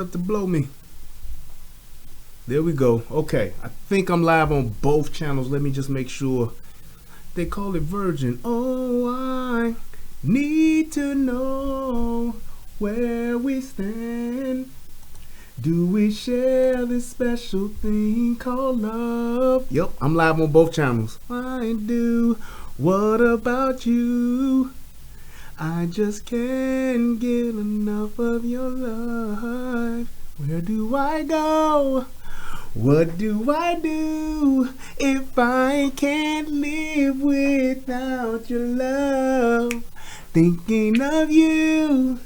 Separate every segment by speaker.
Speaker 1: Up to blow me. There we go. Okay, I think I'm live on both channels. Let me just make sure. They call it Virgin. Oh, I need to know where we stand. Do we share this special thing called love? Yep, I'm live on both channels. I do. What about you? I just can't get enough of your love. Where do I go? What do I do if I can't live without your love? Thinking of you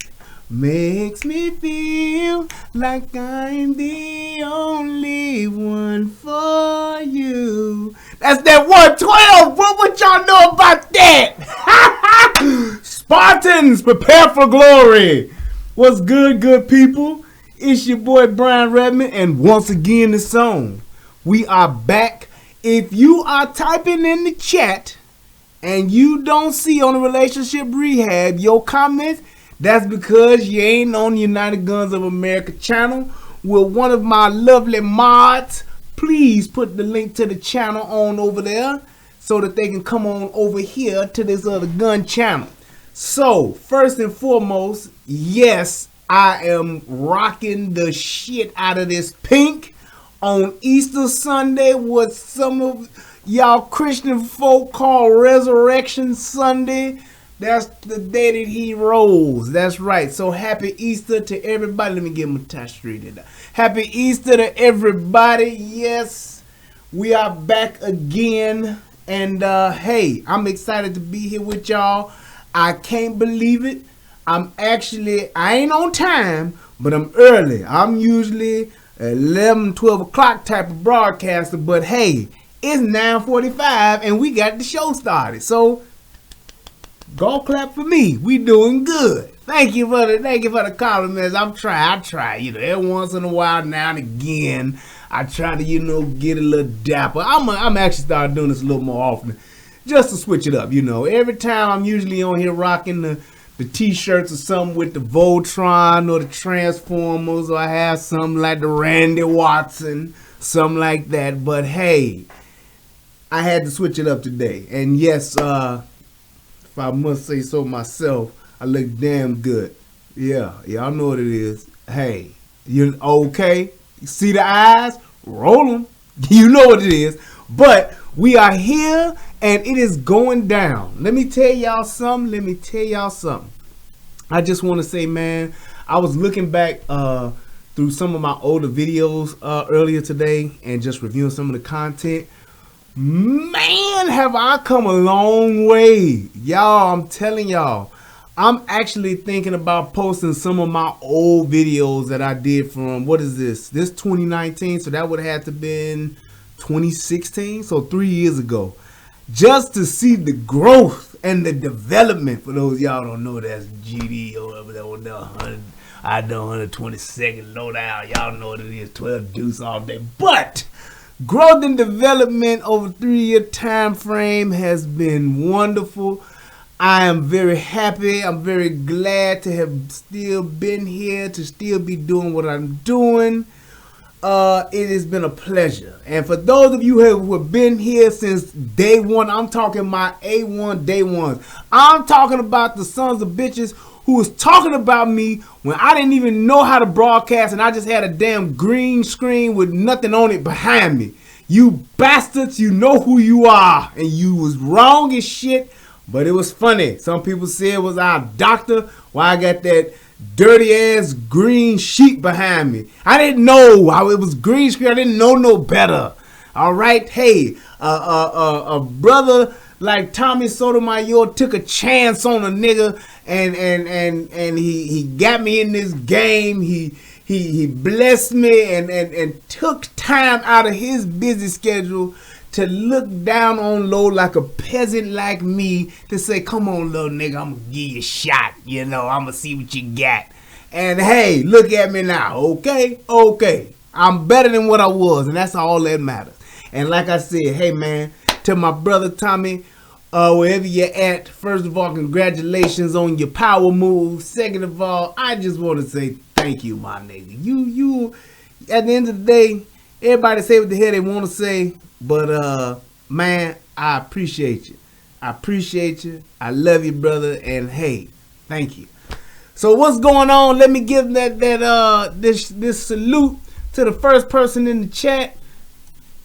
Speaker 1: makes me feel like I'm the only one for you. That's that 112. What y'all know about that? Spartans, prepare for glory. What's good, good people? It's your boy Brian Redmond, and once again the song. We are back. If you are typing in the chat and you don't see on the Relationship Rehab your comments, that's because you ain't on the United Guns of America channel with one of my lovely mods. Please put the link to the channel on over there so that they can come on over here to this other gun channel. So, first and foremost, yes, I am rocking the shit out of this pink on Easter Sunday, what some of y'all Christian folk call Resurrection Sunday. That's the day that he rose. That's right. So happy Easter to everybody. Let me get my tie straight in there. Happy Easter to everybody. Yes, we are back again. And hey, I'm excited to be here with y'all. I can't believe it. I ain't on time, but I'm early. I'm usually 11, 12 o'clock type of broadcaster. But hey, it's 9:45 and we got the show started. So golf clap for me. We doing good. Thank you for the compliments. I try. Every once in a while, now and again, I try to, get a little dapper. I'm actually starting doing this a little more often, just to switch it up. Every time I'm usually on here rocking the t-shirts or something with the Voltron or the Transformers, or I have something like the Randy Watson, something like that. But hey, I had to switch it up today. And yes, if I must say so myself, I look damn good. Yeah, y'all know what it is. Hey, you okay? You see the eyes? Roll them. You know what it is. But we are here and it is going down. Let me tell y'all something. I just want to say, man, I was looking back through some of my older videos earlier today and just reviewing some of the content. Man, have I come a long way. Y'all, I'm telling y'all. I'm actually thinking about posting some of my old videos that I did from, what is this? This 2019, so that would have to been 2016, so 3 years ago. Just to see the growth and the development. For those y'all don't know, that's GD or whatever. I done 122nd lowdown. Y'all know what it is, 12 deuce all day. But growth and development over a 3-year time frame has been wonderful. I am very happy. I'm very glad to have still been here, to still be doing what I'm doing. It has been a pleasure. And for those of you who have been here since day one, I'm talking my A1 day ones. I'm talking about the sons of bitches who was talking about me when I didn't even know how to broadcast and I just had a damn green screen with nothing on it behind me. You bastards, you know who you are. And you was wrong as shit, but it was funny. Some people said it was our doctor. Why I got that dirty ass green sheet behind me. I didn't know how it was green screen. I didn't know no better. All right. Hey, a brother like Tommy Sotomayor took a chance on a nigga and he got me in this game. He blessed me and took time out of his busy schedule to look down on low like a peasant like me to say, come on, little nigga, I'm going to give you a shot. I'm going to see what you got. And hey, look at me now, okay? I'm better than what I was, and that's all that matters. And like I said, hey, man, to my brother Tommy, wherever you're at, first of all, congratulations on your power move. Second of all, I just want to say thank you, my nigga. You. At the end of the day, everybody say what the hell they want to say, but man, I appreciate you. I appreciate you. I love you, brother. And hey, thank you. So what's going on? Let me give this salute to the first person in the chat.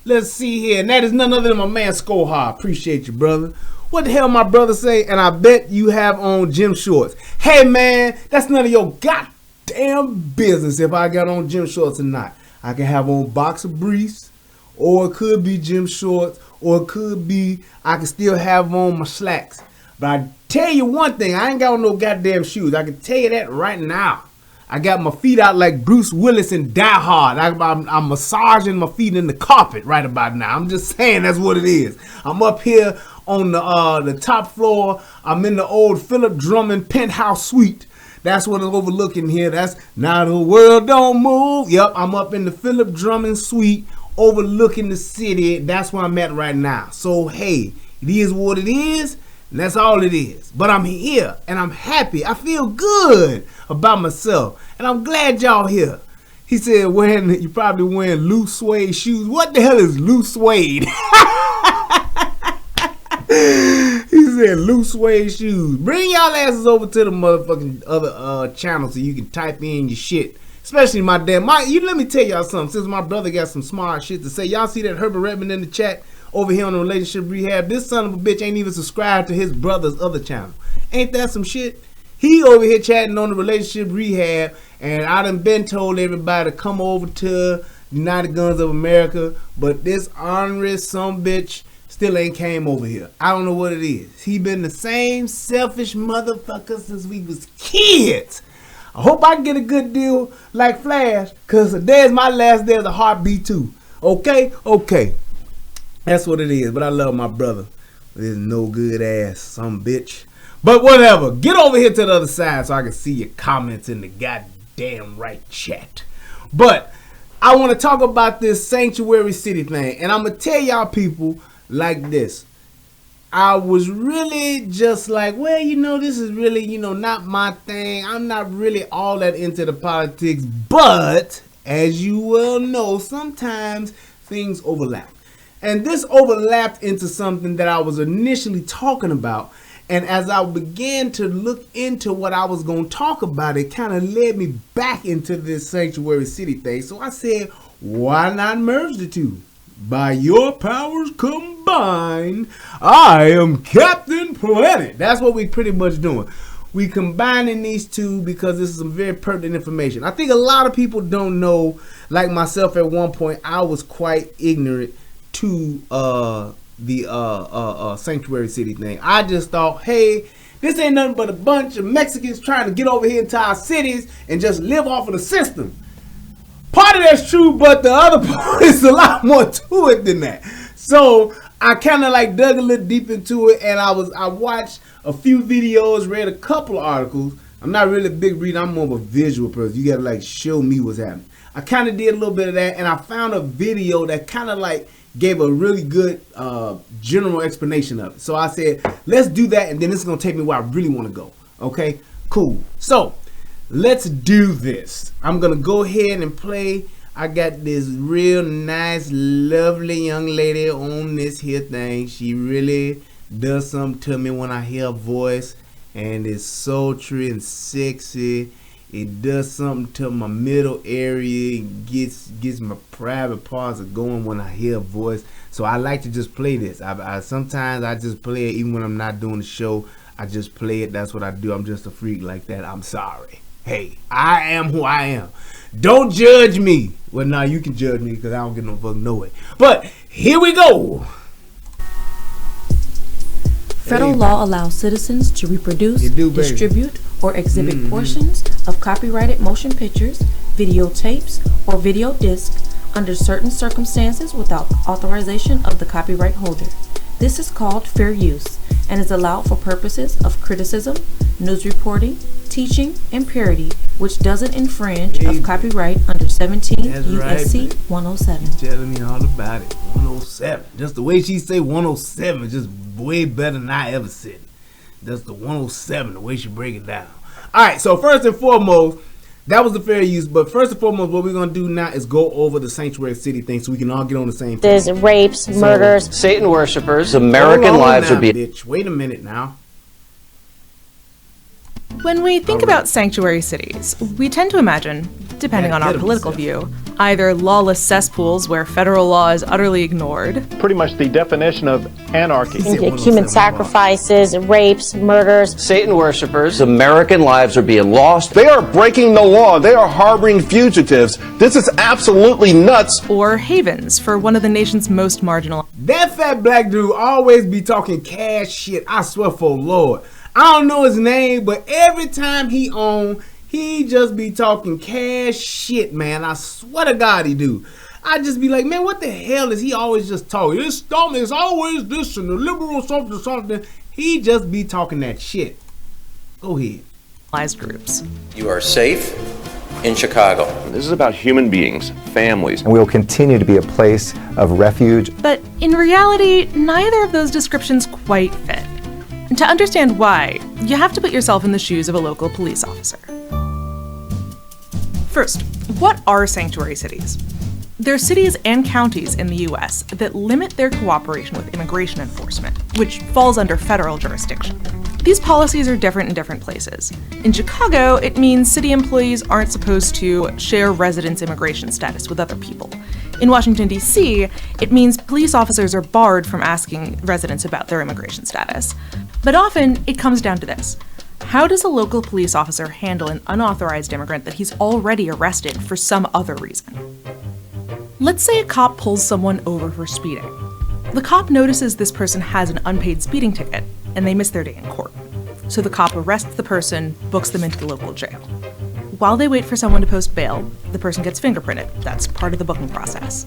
Speaker 1: Let's see here. And that is none other than my man Skoha. Appreciate you, brother. What the hell my brother say? And I bet you have on gym shorts. Hey man, that's none of your goddamn business if I got on gym shorts or not. I can have on boxer briefs, or it could be gym shorts, or it could be I can still have on my slacks. But I tell you one thing, I ain't got on no goddamn shoes. I can tell you that right now. I got my feet out like Bruce Willis in Die Hard. I'm massaging my feet in the carpet right about now. I'm just saying that's what it is. I'm up here on the top floor. I'm in the old Philip Drummond penthouse suite. That's what I'm overlooking here. That's now the world don't move. Yep, I'm up in the Philip Drummond suite overlooking the city. That's where I'm at right now. So hey, it is what it is. And that's all it is. But I'm here and I'm happy. I feel good about myself. And I'm glad y'all here. He said you probably wearing loose suede shoes. What the hell is loose suede? He said loose suede shoes. Bring y'all asses over to the motherfucking other channel so you can type in your shit. Especially let me tell y'all something. Since my brother got some smart shit to say. Y'all see that Herbert Redmond in the chat? Over here on the Relationship Rehab, this son of a bitch ain't even subscribed to his brother's other channel. Ain't that some shit? He over here chatting on the Relationship Rehab, and I done been told everybody to come over to United Guns of America, but this ornery some bitch still ain't came over here. I don't know what it is. He been the same selfish motherfucker since we was kids. I hope I can get a good deal like Flash, cause today's my last day of the Heartbeat 2. Okay? Okay. That's what it is. But I love my brother. This no good ass some bitch. But whatever. Get over here to the other side so I can see your comments in the goddamn right chat. But I want to talk about this Sanctuary City thing. And I'm going to tell y'all people like this. I was really just like, well, this is really, not my thing. I'm not really all that into the politics. But as you well know, sometimes things overlap. And this overlapped into something that I was initially talking about. And as I began to look into what I was going to talk about, it kind of led me back into this Sanctuary City thing. So I said, why not merge the two? By your powers combined, I am Captain Planet. That's what we pretty much doing. We combining these two because this is some very pertinent information. I think a lot of people don't know, like myself at one point, I was quite ignorant to the Sanctuary City thing. I just thought, hey, this ain't nothing but a bunch of Mexicans trying to get over here into our cities and just live off of the system. Part of that's true, but the other part is a lot more to it than that. So I kind of like dug a little deep into it, and I watched a few videos, read a couple of articles. I'm not really a big reader. I'm more of a visual person. You gotta like show me what's happening. I kind of did a little bit of that, and I found a video that kind of like gave a really good general explanation of it. So I said, let's do that, and then this is going to take me where I really want to go. Okay, cool. So let's do this. I'm going to go ahead and play. I got this real nice, lovely young lady on this here thing. She really does something to me when I hear her voice, and it's sultry and sexy. It does something to my middle area. It gets my private parts going when I hear a voice. So I like to just play this. Sometimes I just play it even when I'm not doing the show. I just play it. That's what I do. I'm just a freak like that. I'm sorry. Hey, I am who I am. Don't judge me. Well, now you can judge me because I don't get no fuck no way. But here we go.
Speaker 2: Federal law allows citizens to reproduce, distribute, or exhibit portions of copyrighted motion pictures, videotapes, or video discs under certain circumstances without authorization of the copyright holder. This is called fair use and is allowed for purposes of criticism, news reporting, teaching, and parody, which doesn't infringe of copyright under 17 U.S.C. 107.
Speaker 1: You're telling me all about it. 107. Just the way she say 107 is just way better than I ever said it. That's the 107, the way she break it down. All right, so first and foremost, That was the fair use. But first and foremost, what we're going to do now is go over the sanctuary city thing so we can all get on the same page.
Speaker 3: There's rapes, murders.
Speaker 4: Satan worshipers.
Speaker 5: American lives are being...
Speaker 1: Bitch. Wait a minute now.
Speaker 6: When we think about sanctuary cities, we tend to imagine, depending on our political view, either lawless cesspools where federal law is utterly ignored.
Speaker 7: Pretty much the definition of anarchy.
Speaker 3: Human sacrifices, rapes, murders.
Speaker 4: Satan worshipers.
Speaker 5: American lives are being lost.
Speaker 8: They are breaking the law. They are harboring fugitives. This is absolutely nuts.
Speaker 6: Or havens for one of the nation's most marginal.
Speaker 1: That fat black dude always be talking cash shit. I swear for Lord. I don't know his name, but every time he on, he just be talking cash shit, man. I swear to God he do. I just be like, man, what the hell is he always just talking? This stuff is always this and the liberal something. He just be talking that shit. Go ahead.
Speaker 6: Groups.
Speaker 5: You are safe in Chicago.
Speaker 8: This is about human beings, families.
Speaker 9: And we will continue to be a place of refuge.
Speaker 6: But in reality, neither of those descriptions quite fit. And to understand why, you have to put yourself in the shoes of a local police officer. First, what are sanctuary cities? They're cities and counties in the U.S. that limit their cooperation with immigration enforcement, which falls under federal jurisdiction. These policies are different in different places. In Chicago, it means city employees aren't supposed to share residence immigration status with other people. In Washington, D.C., it means police officers are barred from asking residents about their immigration status. But often, it comes down to this. How does a local police officer handle an unauthorized immigrant that he's already arrested for some other reason? Let's say a cop pulls someone over for speeding. The cop notices this person has an unpaid speeding ticket, and they miss their day in court. So the cop arrests the person, books them into the local jail. While they wait for someone to post bail, the person gets fingerprinted. That's part of the booking process.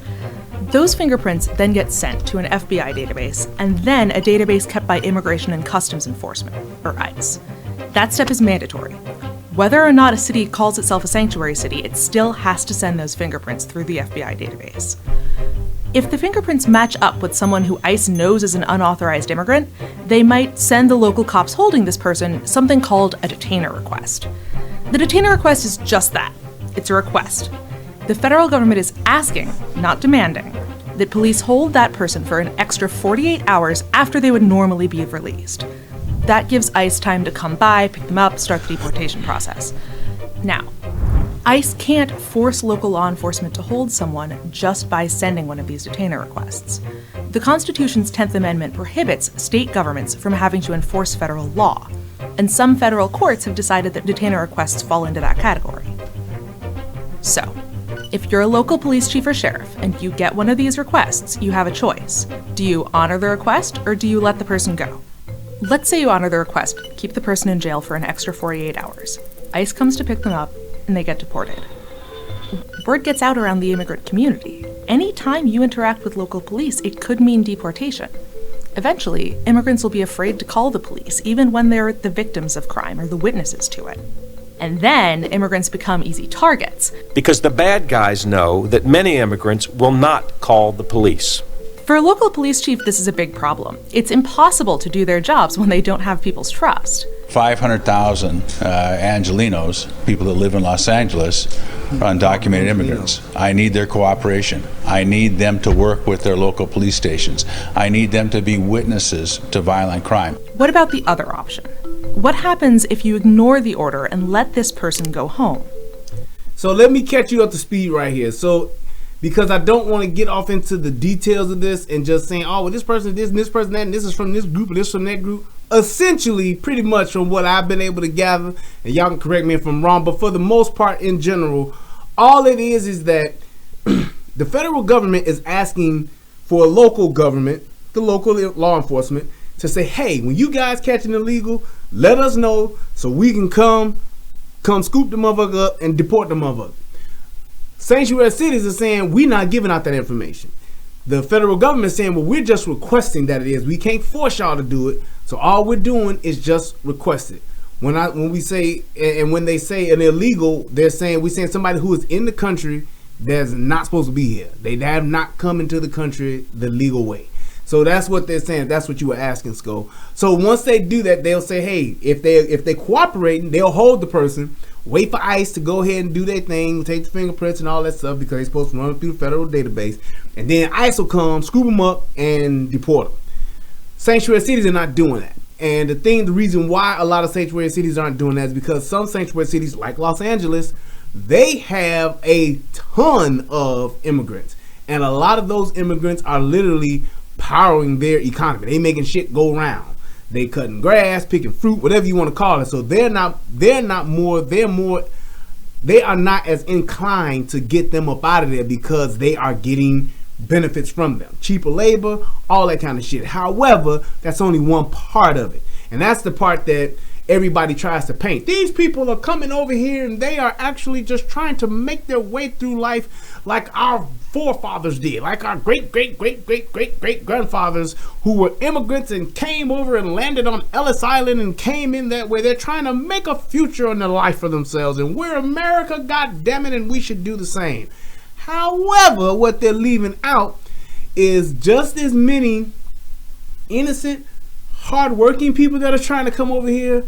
Speaker 6: Those fingerprints then get sent to an FBI database, and then a database kept by Immigration and Customs Enforcement, or ICE. That step is mandatory. Whether or not a city calls itself a sanctuary city, it still has to send those fingerprints through the FBI database. If the fingerprints match up with someone who ICE knows is an unauthorized immigrant, they might send the local cops holding this person something called a detainer request. The detainer request is just that. It's a request. The federal government is asking, not demanding, that police hold that person for an extra 48 hours after they would normally be released. That gives ICE time to come by, pick them up, start the deportation process. Now, ICE can't force local law enforcement to hold someone just by sending one of these detainer requests. The Constitution's 10th Amendment prohibits state governments from having to enforce federal law, and some federal courts have decided that detainer requests fall into that category. So, if you're a local police chief or sheriff and you get one of these requests, you have a choice. Do you honor the request or do you let the person go? Let's say you honor the request, keep the person in jail for an extra 48 hours. ICE comes to pick them up, and they get deported. Word gets out around the immigrant community. Anytime you interact with local police, it could mean deportation. Eventually, immigrants will be afraid to call the police, even when they're the victims of crime or the witnesses to it. And then, immigrants become easy targets.
Speaker 10: Because the bad guys know that many immigrants will not call the police.
Speaker 6: For a local police chief, this is a big problem. It's impossible to do their jobs when they don't have people's trust.
Speaker 11: 500,000 Angelenos, people that live in Los Angeles, are undocumented immigrants. I need their cooperation. I need them to work with their local police stations. I need them to be witnesses to violent crime.
Speaker 6: What about the other option? What happens if you ignore the order and let this person go home?
Speaker 1: So let me catch you up to speed right here. So, because I don't want to get off into the details of this and just saying, oh, well, this person is this and this person that, and this is from this group and this from that group. Essentially, pretty much from what I've been able to gather, and y'all can correct me if I'm wrong, but for the most part in general, all it is that the federal government is asking for a local government, the local law enforcement, to say, hey, when you guys catch an illegal, let us know so we can come scoop the motherfucker up and deport the motherfucker. Sanctuary cities are saying we're not giving out that information. The federal government is saying, well, we're just requesting that it is. We can't force y'all to do it. So all we're doing is just request it. When we say, and when they say an illegal, we're saying somebody who is in the country that's not supposed to be here. They have not come into the country the legal way. So that's what they're saying. That's what you were asking, Sko. So once they do that, they'll say, hey, if they cooperating, they'll hold the person. wait for ICE to go ahead and do their thing, take the fingerprints and all that stuff because they're supposed to run through the federal database. And then ICE will come, scoop them up, and deport them. Sanctuary cities are not doing that. And the reason why a lot of sanctuary cities aren't doing that is because some sanctuary cities, like Los Angeles, they have a ton of immigrants. And a lot of those immigrants are literally powering their economy. They making shit go round. They cutting grass, picking fruit, whatever you want to call it. So they are not as inclined to get them up out of there because they are getting benefits from them. Cheaper labor, all that kind of shit. However, that's only one part of it. And that's the part that everybody tries to paint. These people are coming over here and they are actually just trying to make their way through life like our forefathers did, like our great-great-great-great-great-great-grandfathers who were immigrants and came over and landed on Ellis Island and came in that way. They're trying to make a future in their life for themselves, and we're America, goddammit, and we should do the same. However, what they're leaving out is just as many innocent, hard-working people that are trying to come over here.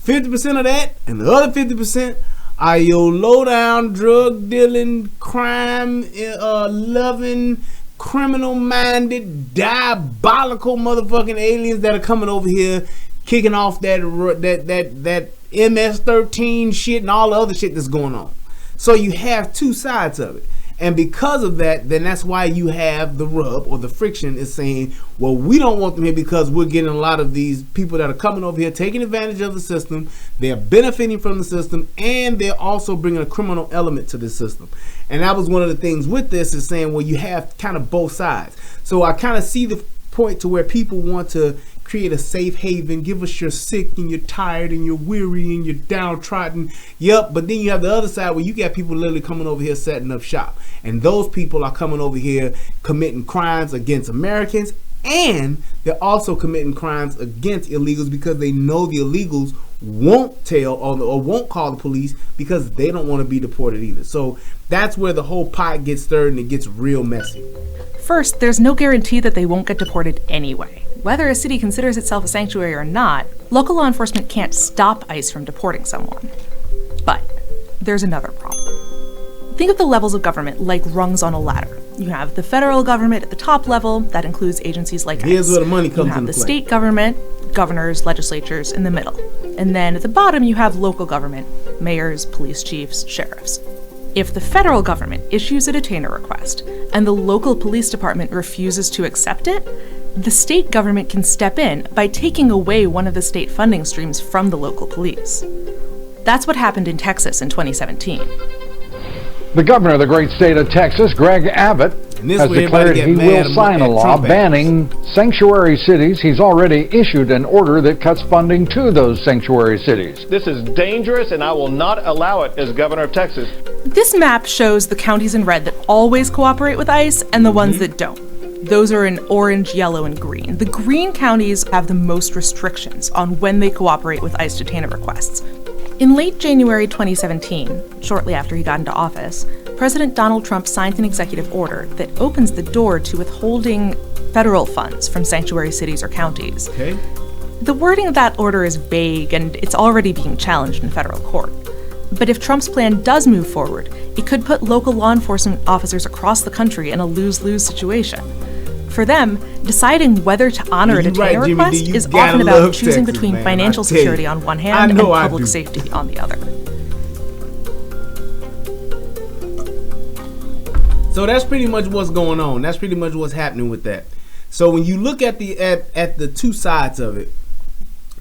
Speaker 1: 50% of that, and the other 50% are your low-down, drug-dealing, crime-loving, criminal-minded, diabolical motherfucking aliens that are coming over here, kicking off that MS-13 shit and all the other shit that's going on. So you have two sides of it. And because of that, then that's why you have the rub or the friction is saying, well, we don't want them here because we're getting a lot of these people that are coming over here, taking advantage of the system. They're benefiting from the system, and they're also bringing a criminal element to the system. And that was one of the things with this is saying, well, you have kind of both sides. So I kind of see the point to where people want to create a safe haven, give us you're sick and you're tired and you're weary and you're downtrodden. Yep, but then you have the other side where you got people literally coming over here setting up shop. And those people are coming over here committing crimes against Americans, and they're also committing crimes against illegals because they know the illegals won't tell or won't call the police because they don't want to be deported either. So that's where the whole pot gets stirred and it gets real messy.
Speaker 6: First, there's no guarantee that they won't get deported anyway. Whether a city considers itself a sanctuary or not, local law enforcement can't stop ICE from deporting someone. But there's another problem. Think of the levels of government like rungs on a ladder. You have the federal government at the top level, that includes agencies like
Speaker 1: Here's
Speaker 6: ICE.
Speaker 1: where the money comes
Speaker 6: You have
Speaker 1: into
Speaker 6: the
Speaker 1: play.
Speaker 6: state government, governors, legislatures in the middle. And then at the bottom you have local government, mayors, police chiefs, sheriffs. If the federal government issues a detainer request and the local police department refuses to accept it, the state government can step in by taking away one of the state funding streams from the local police. That's what happened in Texas in 2017.
Speaker 12: The governor of the great state of Texas, Greg Abbott, has declared he will sign a law banning sanctuary cities. He's already issued an order that cuts funding to those sanctuary cities.
Speaker 7: This is dangerous, and I will not allow it as governor of Texas.
Speaker 6: This map shows the counties in red that always cooperate with ICE and the ones that don't. Those are in orange, yellow, and green. The green counties have the most restrictions on when they cooperate with ICE detainer requests. In late January 2017, shortly after he got into office, President Donald Trump signed an executive order that opens the door to withholding federal funds from sanctuary cities or counties.
Speaker 1: Okay.
Speaker 6: The wording of that order is vague, and it's already being challenged in federal court. But if Trump's plan does move forward, it could put local law enforcement officers across the country in a lose-lose situation. For them, deciding whether to honor a detainer request is often about choosing between financial security on one hand and public safety on the other.
Speaker 1: So that's pretty much what's going on. That's pretty much what's happening with that. So when you look at the two sides of it,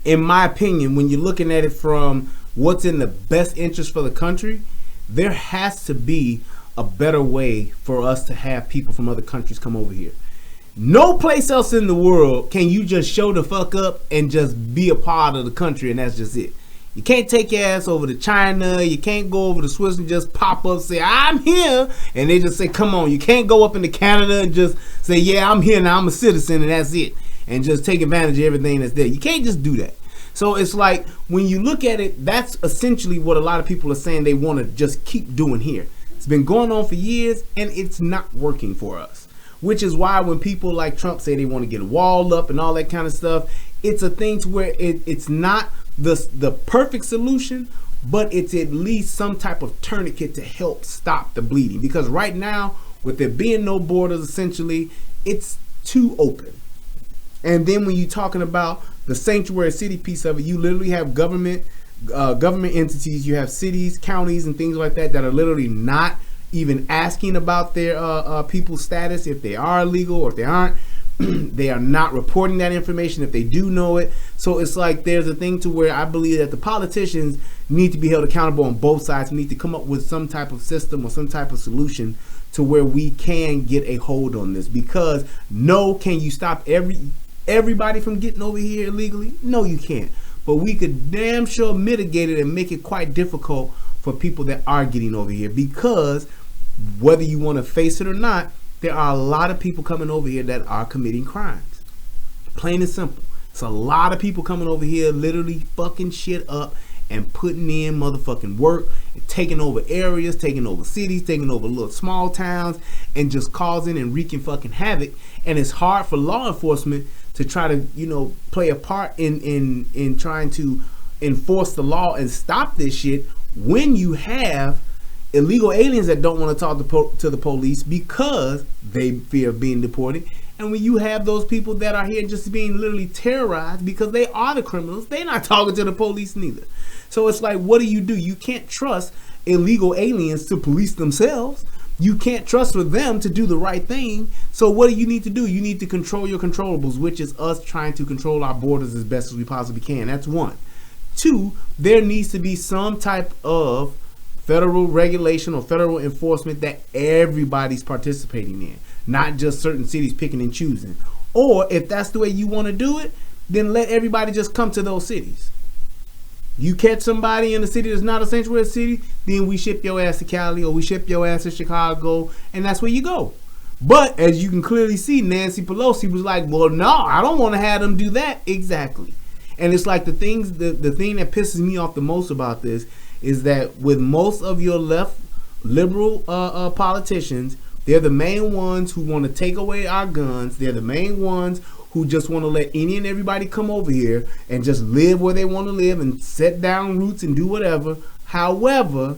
Speaker 1: in my opinion, when you're looking at it from what's in the best interest for the country, there has to be a better way for us to have people from other countries come over here. No place else in the world can you just show the fuck up and just be a part of the country and that's just it. You can't take your ass over to China. You can't go over to Switzerland, just pop up, say, I'm here. And they just say, come on. You can't go up into Canada and just say, yeah, I'm here now. I'm a citizen and that's it. And just take advantage of everything that's there. You can't just do that. So it's like when you look at it, that's essentially what a lot of people are saying they want to just keep doing here. It's been going on for years and it's not working for us. Which is why when people like Trump say they want to get a wall up and all that kind of stuff, it's a thing to where it's not the perfect solution, but it's at least some type of tourniquet to help stop the bleeding. Because right now, with there being no borders, essentially, it's too open. And then when you're talking about the sanctuary city piece of it, you literally have government entities, you have cities, counties, and things like that are literally not even asking about their people's status, if they are illegal or if they aren't. They are not reporting that information if they do know it. So it's like there's a thing to where I believe that the politicians need to be held accountable on both sides. We need to come up with some type of system or some type of solution to where we can get a hold on this. Because no, can you stop everybody from getting over here illegally? No, you can't. But we could damn sure mitigate it and make it quite difficult for people that are getting over here. Because whether you want to face it or not, there are a lot of people coming over here that are committing crimes. Plain and simple. It's a lot of people coming over here literally fucking shit up and putting in motherfucking work and taking over areas, taking over cities, taking over little small towns, and just causing and wreaking fucking havoc. And it's hard for law enforcement to try to, play a part in trying to enforce the law and stop this shit when you have illegal aliens that don't want to talk to the police because they fear being deported. And when you have those people that are here just being literally terrorized because they are the criminals, they're not talking to the police neither. So it's like, what do? You can't trust illegal aliens to police themselves. You can't trust for them to do the right thing. So what do? You need to control your controllables, which is us trying to control our borders as best as we possibly can. That's one. Two, there needs to be some type of federal regulation or federal enforcement that everybody's participating in, not just certain cities picking and choosing. Or if that's the way you want to do it, then let everybody just come to those cities. You catch somebody in a city that's not a sanctuary city, then we ship your ass to Cali or we ship your ass to Chicago, and that's where you go. But as you can clearly see, Nancy Pelosi was like, well, no, I don't want to have them do that. Exactly. And it's like the thing that pisses me off the most about this is that with most of your left liberal politicians, they're the main ones who want to take away our guns. They're the main ones who just want to let any and everybody come over here and just live where they want to live and set down roots and do whatever. However,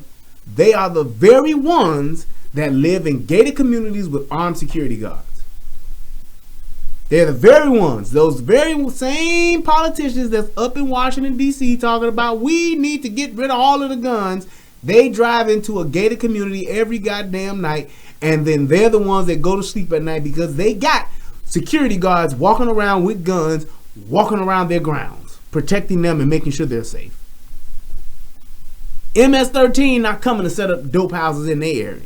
Speaker 1: they are the very ones that live in gated communities with armed security guards. They're the very ones, those very same politicians that's up in Washington, D.C. talking about we need to get rid of all of the guns. They drive into a gated community every goddamn night, and then they're the ones that go to sleep at night because they got security guards walking around with guns, walking around their grounds, protecting them and making sure they're safe. MS-13 not coming to set up dope houses in their area.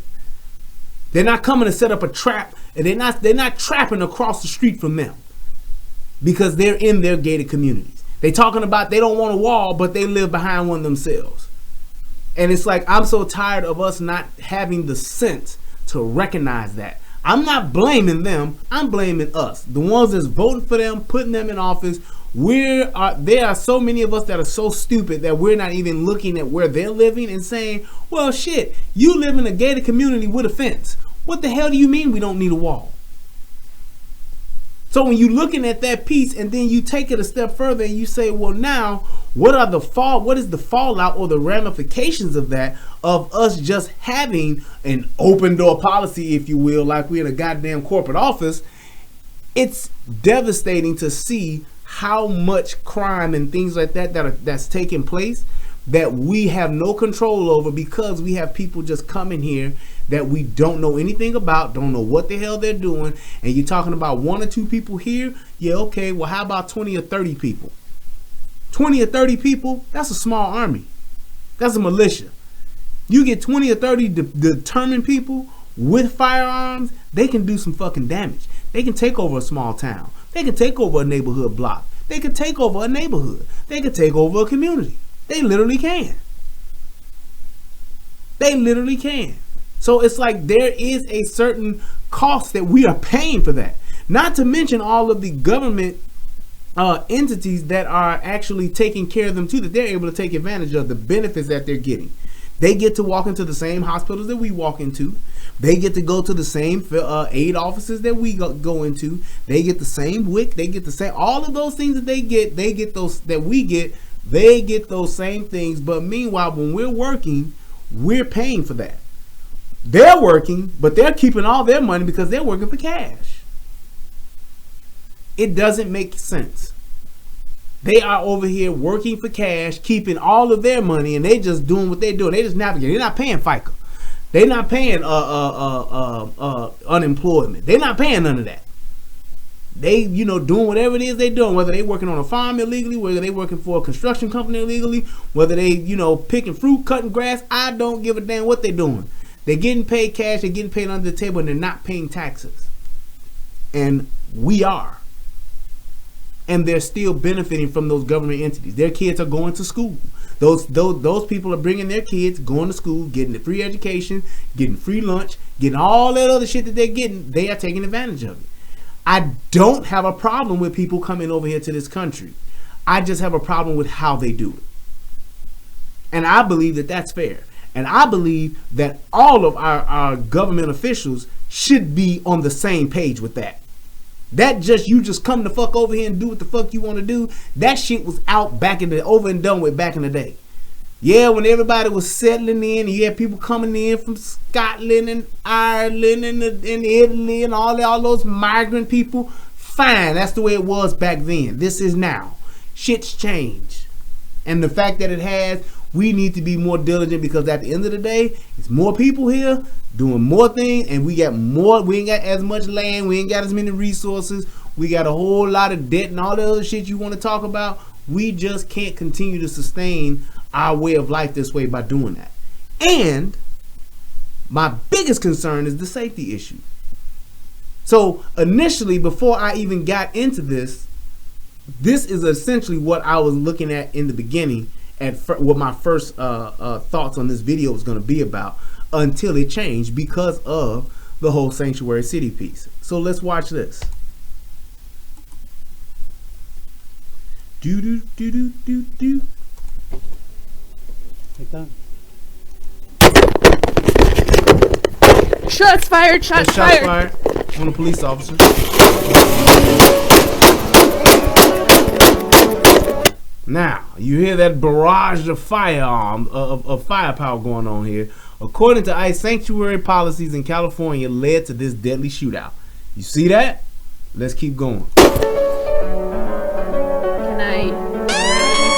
Speaker 1: They're not coming to set up a trap, and they're not trapping across the street from them because they're in their gated communities. They talking about they don't want a wall, but they live behind one themselves. And it's like, I'm so tired of us not having the sense to recognize that. I'm not blaming them. I'm blaming us. The ones that's voting for them, putting them in office. There are so many of us that are so stupid that we're not even looking at where they're living and saying, well, shit, you live in a gated community with a fence. What the hell do you mean we don't need a wall? So when you're looking at that piece and then you take it a step further and you say, well, now what is the fallout or the ramifications of that, of us just having an open door policy, if you will, like we're in a goddamn corporate office? It's devastating to see how much crime and things like that's taking place that we have no control over because we have people just coming here that we don't know anything about, don't know what the hell they're doing. And you're talking about 1 or 2 people here. Yeah, okay, well, how about 20 or 30 people? 20 or 30 people, that's a small army. That's a militia. You get 20 or 30 determined people with firearms, they can do some fucking damage. They can take over a small town. They can take over a neighborhood block. They can take over a neighborhood. They can take over a community. They literally can. They literally can. So it's like there is a certain cost that we are paying for that. Not to mention all of the government entities that are actually taking care of them too, that they're able to take advantage of the benefits that they're getting. They get to walk into the same hospitals that we walk into. They get to go to the same aid offices that we go into. They get the same WIC. They get the same, all of those things that they get those that we get They get those same things, but meanwhile, when we're working, we're paying for that. They're working, but they're keeping all their money because they're working for cash. It doesn't make sense. They are over here working for cash, keeping all of their money, and they just doing what they're doing. They just navigating. They're not paying FICA. They're not paying unemployment. They're not paying none of that. They, doing whatever it is they're doing, whether they working on a farm illegally, whether they working for a construction company illegally, whether they, picking fruit, cutting grass. I don't give a damn what they're doing. They're getting paid cash, they're getting paid under the table, and they're not paying taxes. And we are. And they're still benefiting from those government entities. Their kids are going to school. Those people are bringing their kids, going to school, getting the free education, getting free lunch, getting all that other shit that they're getting. They are taking advantage of it. I don't have a problem with people coming over here to this country. I just have a problem with how they do it. And I believe that that's fair. And I believe that all of our government officials should be on the same page with that. You just come the fuck over here and do what the fuck you want to do. That shit was out over and done with back in the day. Yeah, when everybody was settling in, you had people coming in from Scotland and Ireland and Italy and all those migrant people. Fine, that's the way it was back then. This is now. Shit's changed. And the fact that it has, we need to be more diligent, because at the end of the day, it's more people here doing more things, and we ain't got as much land, we ain't got as many resources, we got a whole lot of debt and all the other shit you want to talk about. We just can't continue to sustain our way of life this way by doing that. And my biggest concern is the safety issue. So initially, before I even got into this is essentially what I was looking at in the beginning, what my first thoughts on this video was going to be about, until it changed because of the whole sanctuary city piece. So let's watch this. Do.
Speaker 13: Take that.
Speaker 6: Shots fired! Shots fired
Speaker 1: on a police officer. Now, you hear that barrage of firearms, of firepower going on here. According to ICE, sanctuary policies in California led to this deadly shootout. You see that? Let's keep going.
Speaker 6: Can I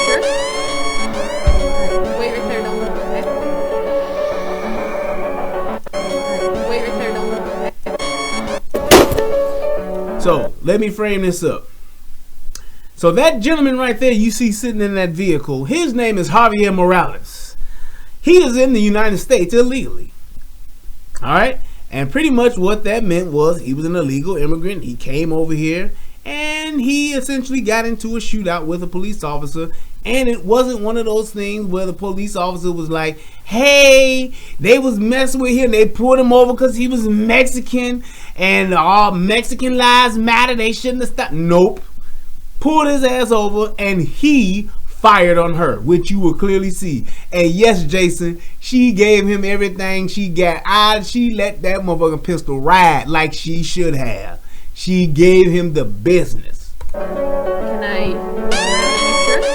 Speaker 6: first? Wait right there, don't move, okay? Wait right there, don't move, okay?
Speaker 1: So, let me frame this up. So that gentleman right there you see sitting in that vehicle, his name is Javier Morales. He is in the United States illegally. All right? And pretty much what that meant was he was an illegal immigrant. He came over here and he essentially got into a shootout with a police officer. And it wasn't one of those things where the police officer was like, hey, they was messing with him and they pulled him over because he was Mexican and all Mexican lives matter. They shouldn't have stopped. Nope. Pulled his ass over and he fired on her, which you will clearly see. And yes, Jason, she gave him everything she got. She let that motherfucking pistol ride like she should have. She gave him the business.
Speaker 6: Can I first?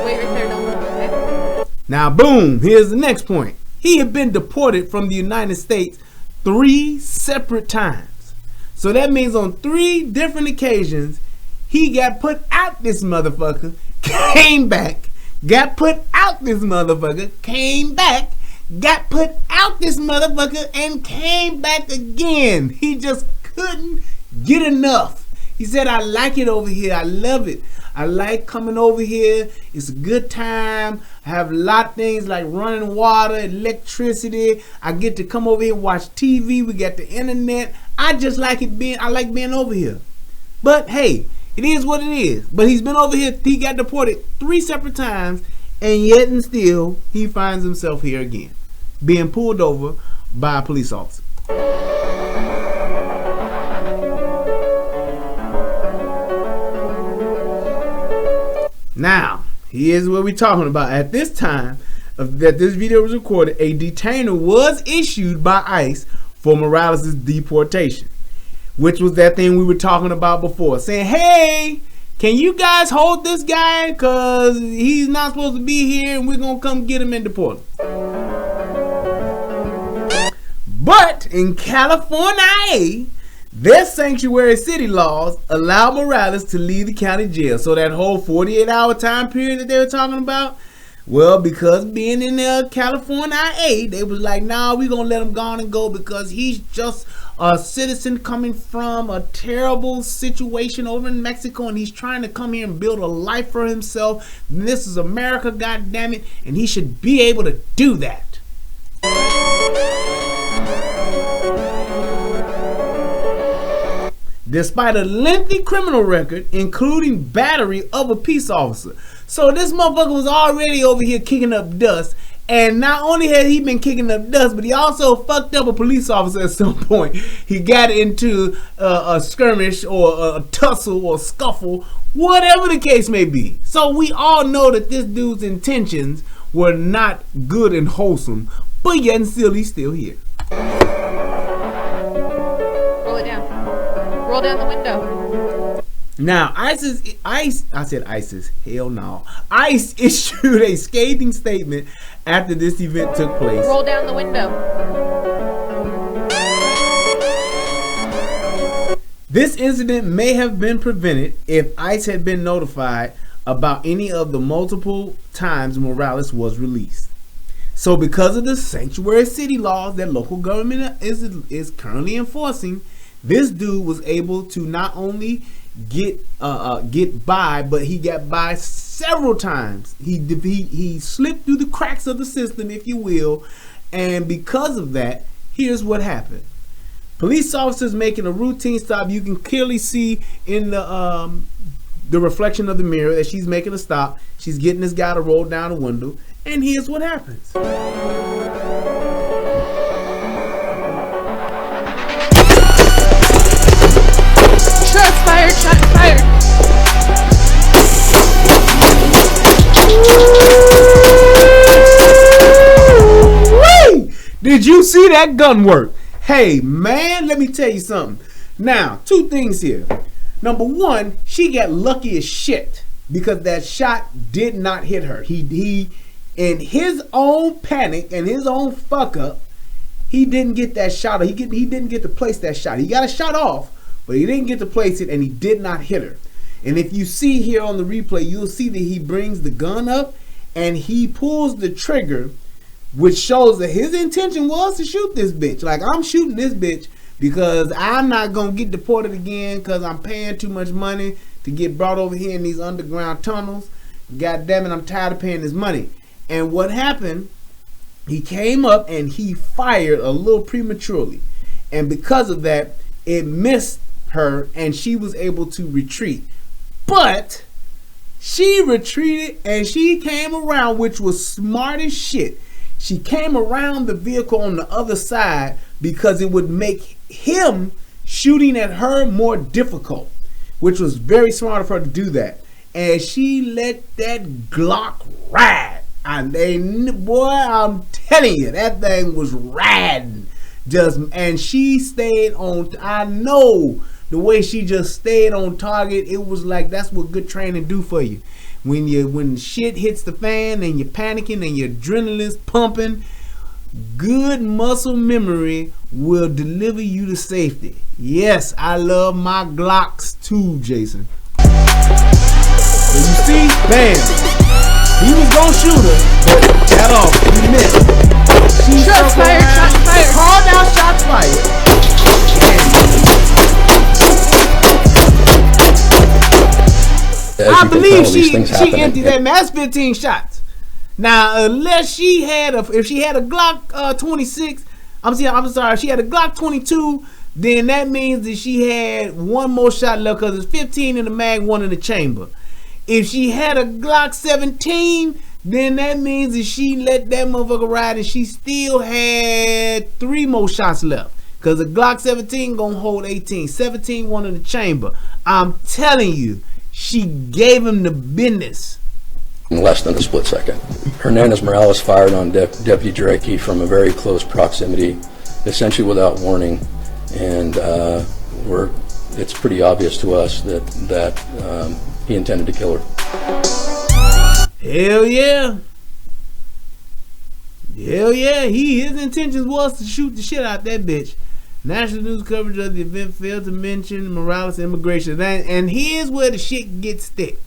Speaker 6: Wait right there, don't move, okay?
Speaker 1: Now, boom, here's the next point. He had been deported from the United States 3 separate times. So that means on 3 different occasions, he got put out this motherfucker, came back, got put out this motherfucker, came back, got put out this motherfucker, and came back again. He just couldn't get enough. He said, I like it over here. I love it. I like coming over here. It's a good time. I have a lot of things like running water, electricity. I get to come over here and watch TV. We got the internet. I just like I like being over here. But hey, it is what it is. But he's been over here. He got deported 3 separate times, and yet and still he finds himself here again, being pulled over by a police officer. Now, here's what we're talking about. At this time that this video was recorded, a detainer was issued by ICE for Morales' deportation, which was that thing we were talking about before, saying, hey, Can you guys hold this guy? Because he's not supposed to be here and we're going to come get him and deport him. But in California, their sanctuary city laws allow Morales to leave the county jail. So that whole 48-hour time period that they were talking about, well, because being in California, they was like, nah, we're going to let him go on and go because he's just a citizen coming from a terrible situation over in Mexico, and he's trying to come here and build a life for himself. And this is America, goddammit, and he should be able to do that. Despite a lengthy criminal record, including battery of a peace officer. So this motherfucker was already over here kicking up dust. And not only had he been kicking up dust, but he also fucked up a police officer at some point. He got into a skirmish or a tussle or scuffle, whatever the case may be. So we all know that this dude's intentions were not good and wholesome, but yet and still he's still here.
Speaker 13: Roll it down. Roll down the window.
Speaker 1: Now, ICE, hell no. ICE issued a scathing statement after this event took place.
Speaker 13: Roll down the window.
Speaker 1: This incident may have been prevented if ICE had been notified about any of the multiple times Morales was released. So because of the sanctuary city laws that local government is currently enforcing, this dude was able to not only get by, but he got by several times. He slipped through the cracks of the system, if you will, and because of that, here's what happened. Police officers making a routine stop. You can clearly see in the reflection of the mirror that she's making a stop. She's getting this guy to roll down the window, and here's what happens.
Speaker 13: Shots fired, shots fired.
Speaker 1: Woo! Did you see that gun work? Hey man, let me tell you something. Now, two things here. Number one, she got lucky as shit because that shot did not hit her. He in his own panic and his own fuck up, he didn't get that shot. He didn't get to place that shot. He got a shot off, but he didn't get to place it, and he did not hit her. And if you see here on the replay, you'll see that he brings the gun up and he pulls the trigger, which shows that his intention was to shoot this bitch. Like, I'm shooting this bitch because I'm not gonna get deported again because I'm paying too much money to get brought over here in these underground tunnels. God damn it, I'm tired of paying this money. And what happened, he came up and he fired a little prematurely. And because of that, it missed her and she was able to retreat. But she retreated and she came around, which was smart as shit. She came around the vehicle on the other side because it would make him shooting at her more difficult, which was very smart of her to do that. And she let that Glock ride. Boy, I'm telling you, that thing was riding. And she stayed on. I know the way she just stayed on target. It was like, that's what good training do for you. When shit hits the fan and you're panicking and your adrenaline's pumping, good muscle memory will deliver you to safety. Yes, I love my Glocks too, Jason. So you see, bam. He was gonna shoot her, but got off. He missed.
Speaker 13: Shots fired, shots fired.
Speaker 1: Called out shots fired. I believe she emptied that mass 15 shots. Now, unless she had if she had a Glock 26, I'm sorry, she had a Glock 22, then that means that she had one more shot left because it's 15 in the mag, one in the chamber. If she had a Glock 17, then that means that she let that motherfucker ride and she still had 3 more shots left. Because the Glock 17 gonna hold 18. 17, one in the chamber. I'm telling you, she gave him the business.
Speaker 14: In less than a split second. Hernandez Morales fired on Deputy Drake from a very close proximity, essentially without warning. And it's pretty obvious to us that he intended to kill her.
Speaker 1: Hell yeah. Hell yeah. His intentions was to shoot the shit out that bitch. National news coverage of the event failed to mention Morales immigration. And here's where the shit gets thick.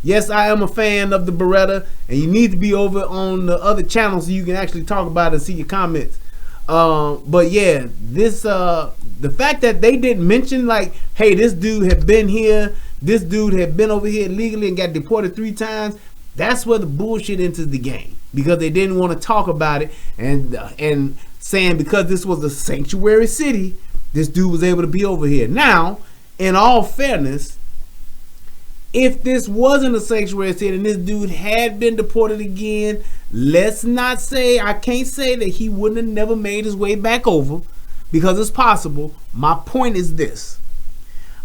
Speaker 1: Yes, I am a fan of the Beretta, and you need to be over on the other channels so you can actually talk about it and see your comments. But yeah, this the fact that they didn't mention like, hey, this dude had been here, this dude had been over here illegally and got deported 3 times. That's where the bullshit enters the game, because they didn't want to talk about it and saying because this was a sanctuary city, this dude was able to be over here. Now, in all fairness, if this wasn't a sanctuary city and this dude had been deported again, let's not say, I can't say that he wouldn't have never made his way back over, because it's possible. My point is this: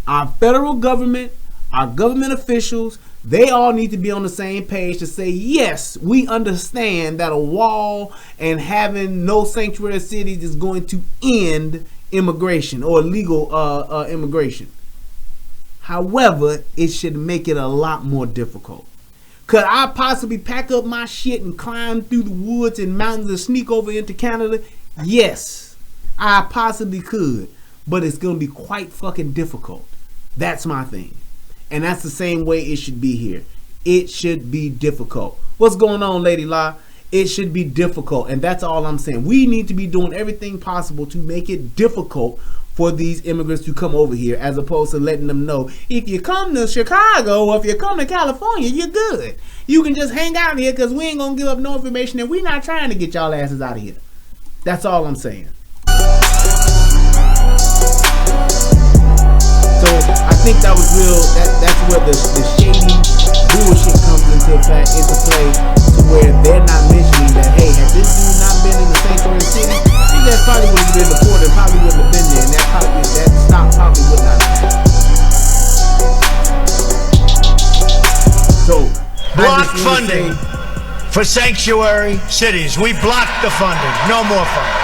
Speaker 1: our federal government, our government officials, they all need to be on the same page to say, yes, we understand that a wall and having no sanctuary cities is going to end immigration or illegal immigration. However, it should make it a lot more difficult. Could I possibly pack up my shit and climb through the woods and mountains and sneak over into Canada? Yes, I possibly could, but it's going to be quite fucking difficult. That's my thing. And that's the same way it should be here. It should be difficult. What's going on, Lady La? It should be difficult, and that's all I'm saying. We need to be doing everything possible to make it difficult for these immigrants to come over here, as opposed to letting them know, if you come to Chicago or if you come to California, you're good. You can just hang out here because we ain't going to give up no information, and we're not trying to get y'all asses out of here. That's all I'm saying. So I think that was real. That's where the shady bullshit comes into play, to where they're not mentioning that, hey, had this dude not been in the sanctuary city, that probably would have been deported, probably wouldn't have been there, and that stop probably would not have happened. So
Speaker 15: block funding for sanctuary cities. We blocked the funding. No more funding.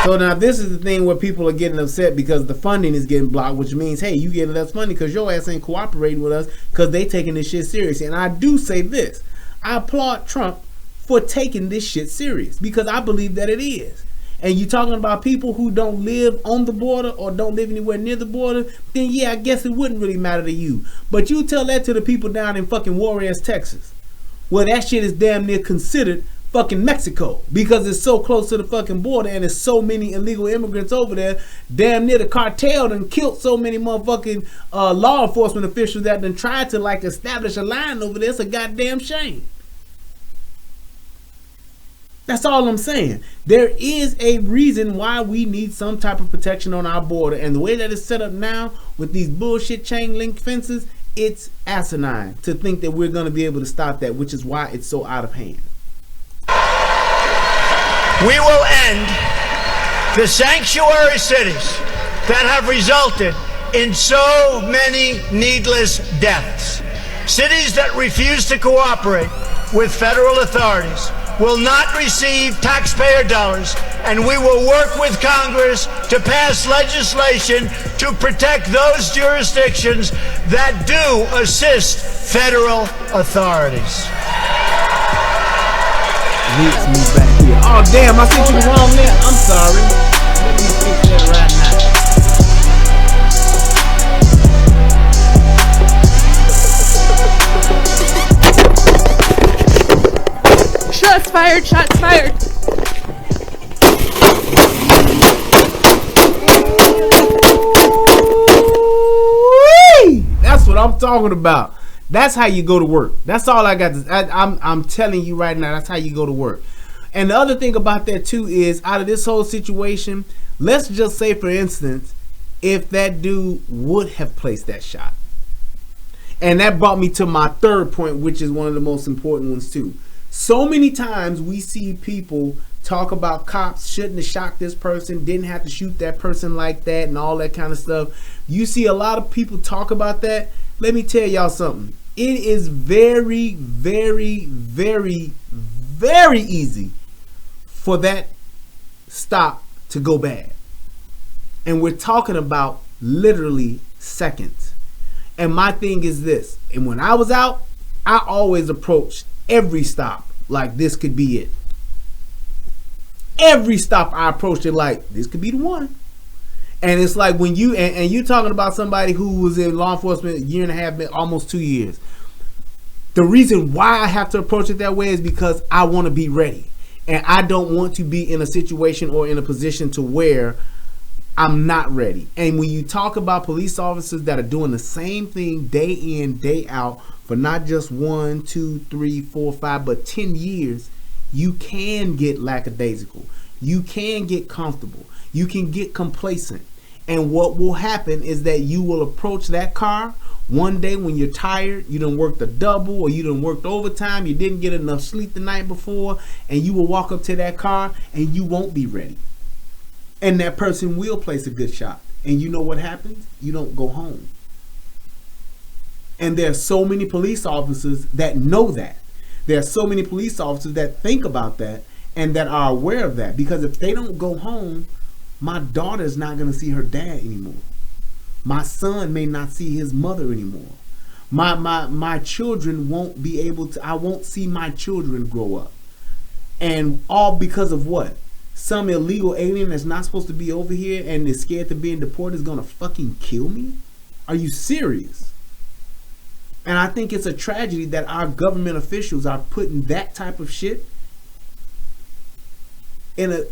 Speaker 1: So now this is the thing where people are getting upset because the funding is getting blocked, which means, hey, you getting less money because your ass ain't cooperating with us because they taking this shit seriously. And I do say this: I applaud Trump for taking this shit serious, because I believe that it is. And you talking about people who don't live on the border or don't live anywhere near the border, then yeah, I guess it wouldn't really matter to you. But you tell that to the people down in fucking Juarez, Texas, where that shit is damn near considered fucking Mexico, because it's so close to the fucking border and there's so many illegal immigrants over there. Damn near the cartel done killed so many motherfucking law enforcement officials that done tried to like establish a line over there. It's a goddamn shame. That's all I'm saying. There is a reason why we need some type of protection on our border, and the way that it's set up now with these bullshit chain link fences, it's asinine to think that we're going to be able to stop that, which is why it's so out of hand.
Speaker 15: We will end the sanctuary cities that have resulted in so many needless deaths. Cities that refuse to cooperate with federal authorities will not receive taxpayer dollars, and we will work with Congress to pass legislation to protect those jurisdictions that do assist federal authorities.
Speaker 1: Let's move back here. Oh damn, I sent you the wrong link. I'm sorry. Let me fix that right
Speaker 13: now. Shots fired, shots fired.
Speaker 1: That's what I'm talking about. That's how you go to work. That's all I got. I'm telling you right now, that's how you go to work. And the other thing about that too is, out of this whole situation, let's just say, for instance, if that dude would have placed that shot. And that brought me to my third point, which is one of the most important ones too. So many times we see people talk about cops shouldn't have shot this person, didn't have to shoot that person like that, and all that kind of stuff. You see a lot of people talk about that. Let me tell y'all something. It is very, very, very, very easy for that stop to go bad. And we're talking about literally seconds. And my thing is this. And when I was out, I always approached every stop like this could be it. Every stop I approached it like this could be the one. And it's like when you and you talking about somebody who was in law enforcement a year and a half, almost 2 years. The reason why I have to approach it that way is because I want to be ready. And I don't want to be in a situation or in a position to where I'm not ready. And when you talk about police officers that are doing the same thing day in, day out for not just 1, 2, 3, 4, 5, but 10 years, you can get lackadaisical. You can get comfortable. You can get complacent. And what will happen is that you will approach that car one day when you're tired, you done worked a double or you done worked overtime, you didn't get enough sleep the night before, and you will walk up to that car and you won't be ready. And that person will place a good shot. And you know what happens? You don't go home. And there are so many police officers that know that. There are so many police officers that think about that and that are aware of that. Because if they don't go home, my daughter's not going to see her dad anymore. My son may not see his mother anymore. My children won't be able to, I won't see my children grow up. And all because of what? Some illegal alien that's not supposed to be over here and is scared to being deported is going to fucking kill me? Are you serious? And I think it's a tragedy that our government officials are putting that type of shit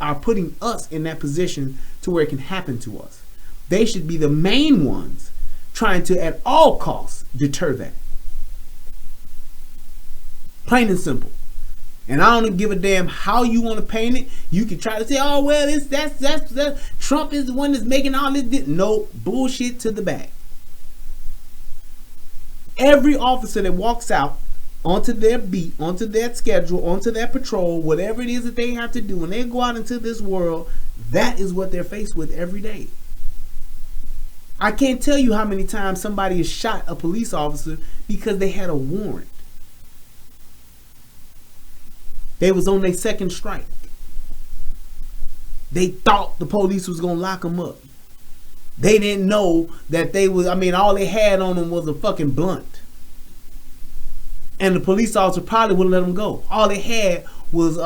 Speaker 1: are putting us in that position to where it can happen to us. They should be the main ones trying to, at all costs, deter that. Plain and simple. And I don't give a damn how you want to paint it. You can try to say, oh, well, that's Trump is the one that's making all this. No, bullshit to the back. Every officer that walks out onto their beat, onto their schedule, onto their patrol, whatever it is that they have to do, when they go out into this world, that is what they're faced with every day. I can't tell you how many times somebody has shot a police officer because they had a warrant. They was on their second strike. They thought the police was going to lock them up. They didn't know that they was, all they had on them was a fucking blunt. And the police officer probably wouldn't let them go. All they had was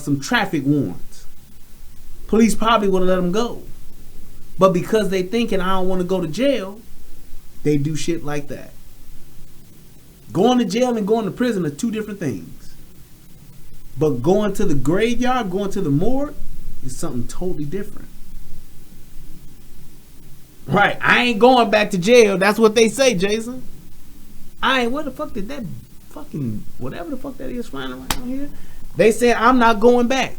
Speaker 1: some traffic warrants. Police probably would have let them go. But because they thinking I don't want to go to jail, they do shit like that. Going to jail and going to prison are two different things. But going to the graveyard, going to the morgue is something totally different. Right, I ain't going back to jail. That's what they say, Jason. Where the fuck did that fucking, whatever the fuck that is flying around here? They said I'm not going back.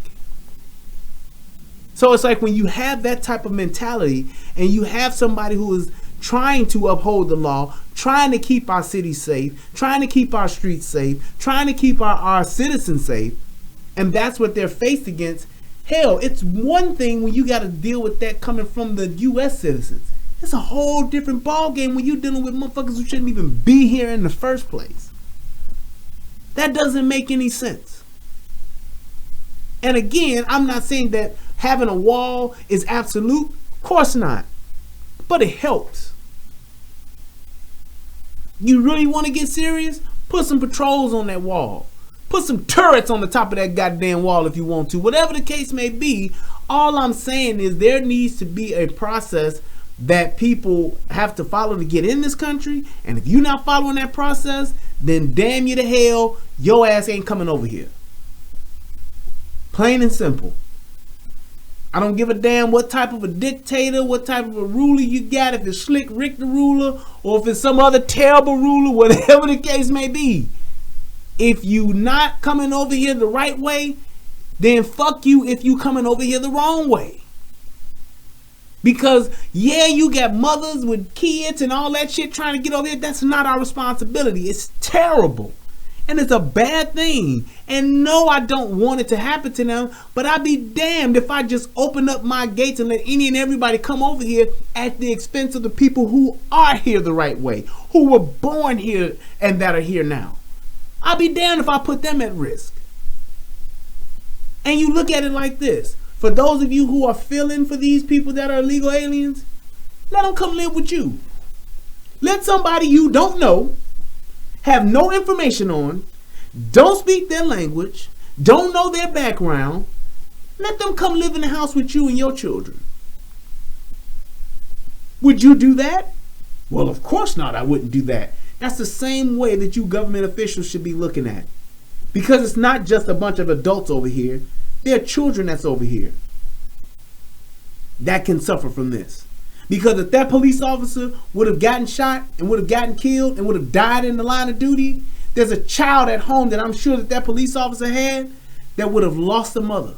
Speaker 1: So it's like when you have that type of mentality and you have somebody who is trying to uphold the law, trying to keep our cities safe, trying to keep our streets safe, trying to keep our citizens safe, and that's what they're faced against. Hell, it's one thing when you got to deal with that coming from the U.S. citizens. It's a whole different ballgame when you're dealing with motherfuckers who shouldn't even be here in the first place. That doesn't make any sense. And again, I'm not saying that having a wall is absolute. Of course not. But it helps. You really want to get serious? Put some patrols on that wall. Put some turrets on the top of that goddamn wall if you want to. Whatever the case may be, all I'm saying is there needs to be a process that people have to follow to get in this country. And if you're not following that process, then damn you to hell, your ass ain't coming over here. Plain and simple. I don't give a damn what type of a dictator, what type of a ruler you got, if it's Slick Rick the ruler, or if it's some other terrible ruler, whatever the case may be. If you not coming over here the right way, then fuck you if you coming over here the wrong way. Because, yeah, you got mothers with kids and all that shit trying to get over here. That's not our responsibility. It's terrible. And it's a bad thing. And no, I don't want it to happen to them. But I'd be damned if I just open up my gates and let any and everybody come over here at the expense of the people who are here the right way. Who were born here and that are here now. I'd be damned if I put them at risk. And you look at it like this. For those of you who are feeling for these people that are illegal aliens, let them come live with you. Let somebody you don't know, have no information on, don't speak their language, don't know their background, let them come live in the house with you and your children. Would you do that? Well, of course not. I wouldn't do that. That's the same way that you government officials should be looking at. Because it's not just a bunch of adults over here. There are children that's over here that can suffer from this. Because if that police officer would have gotten shot and would have gotten killed and would have died in the line of duty, there's a child at home that I'm sure that police officer had that would have lost a mother.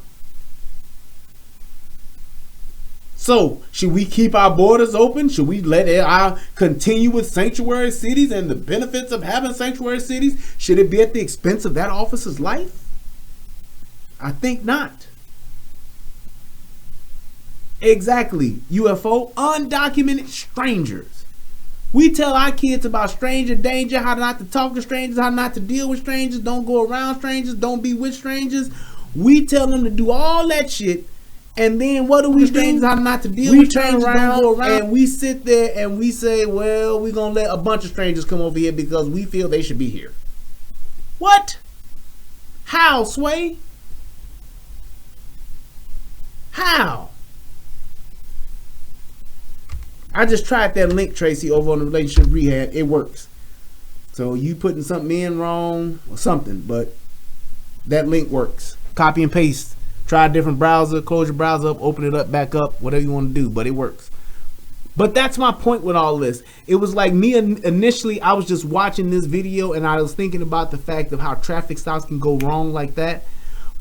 Speaker 1: So, should we keep our borders open? Should we let continue with sanctuary cities and the benefits of having sanctuary cities? Should it be at the expense of that officer's life? I think not. Exactly. UFO, undocumented strangers. We tell our kids about stranger danger, how not to talk to strangers, how not to deal with strangers, don't go around strangers, don't be with strangers. We tell them to do all that shit. And then what do we do? How not to deal with strangers, don't go around. And we sit there and we say, well, we're going to let a bunch of strangers come over here because we feel they should be here. What? How, Sway? How? I just tried that link, Tracy, over on the Relationship Rehab. It works. So you putting something in wrong or something, but that link works. Copy and paste. Try a different browser, close your browser up, open it up, back up, whatever you want to do, but it works. But that's my point with all this. It was like me initially, I was just watching this video and I was thinking about the fact of how traffic stops can go wrong like that.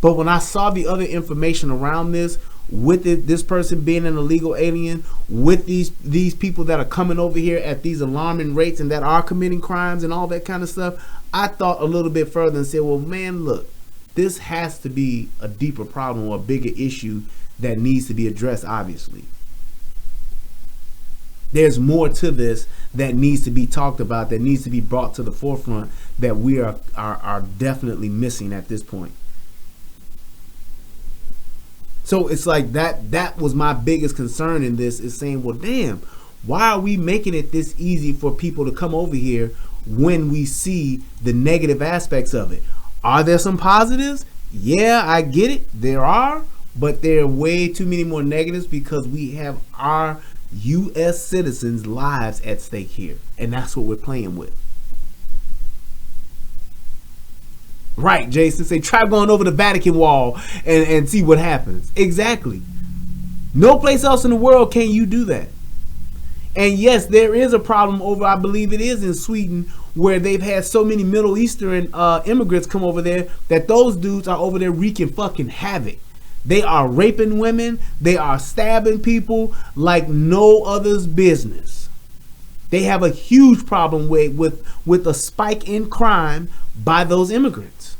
Speaker 1: But when I saw the other information around this, with this person being an illegal alien, with these people that are coming over here at these alarming rates and that are committing crimes and all that kind of stuff, I thought a little bit further and said, well, man, look, this has to be a deeper problem or a bigger issue that needs to be addressed, obviously. There's more to this that needs to be talked about, that needs to be brought to the forefront, that we are definitely missing at this point. So it's like that was my biggest concern in this, is saying, well, damn, why are we making it this easy for people to come over here when we see the negative aspects of it? Are there some positives? Yeah, I get it. There are, but there are way too many more negatives because we have our U.S. citizens' lives at stake here. And that's what we're playing with. Right, Jason. Say, try going over the Vatican wall and see what happens. Exactly. No place else in the world can you do that. And yes, there is a problem over, I believe it is in Sweden, where they've had so many Middle Eastern immigrants come over there that those dudes are over there wreaking fucking havoc. They are raping women. They are stabbing people like no other's business. They have a huge problem with a spike in crime by those immigrants.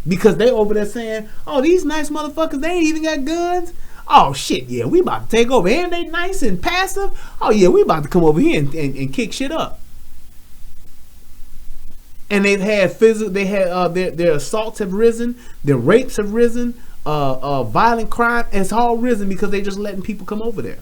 Speaker 1: Because they over there saying, oh, these nice motherfuckers, they ain't even got guns. Oh shit, yeah, we about to take over. And they nice and passive. Oh yeah, we about to come over here and kick shit up. And they've had their assaults have risen, their rapes have risen, violent crime, and it's all risen because they're just letting people come over there.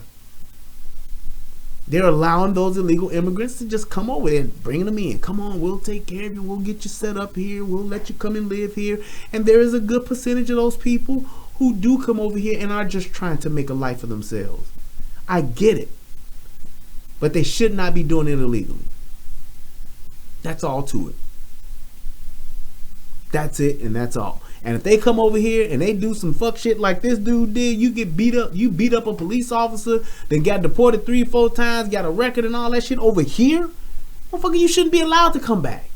Speaker 1: They're allowing those illegal immigrants to just come over there and bringing them in. Come on, we'll take care of you. We'll get you set up here. We'll let you come and live here. And there is a good percentage of those people who do come over here and are just trying to make a life for themselves. I get it. But they should not be doing it illegally. That's all to it. That's it, and that's all. And if they come over here and they do some fuck shit like this dude did, you get beat up. You beat up a police officer, then got deported 3-4 times, got a record and all that shit over here. Motherfucker, you shouldn't be allowed to come back.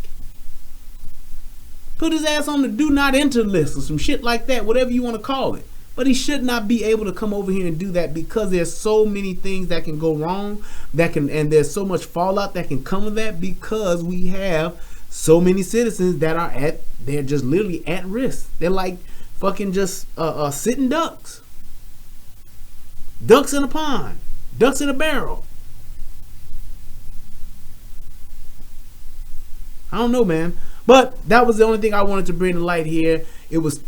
Speaker 1: Put his ass on the do not enter list or some shit like that, whatever you want to call it. But he should not be able to come over here and do that because there's so many things that can go wrong, and there's so much fallout that can come of that because we have so many citizens that they're just literally at risk. They're like fucking just sitting ducks. Ducks in a pond. Ducks in a barrel. I don't know, man. But that was the only thing I wanted to bring to light here. It was,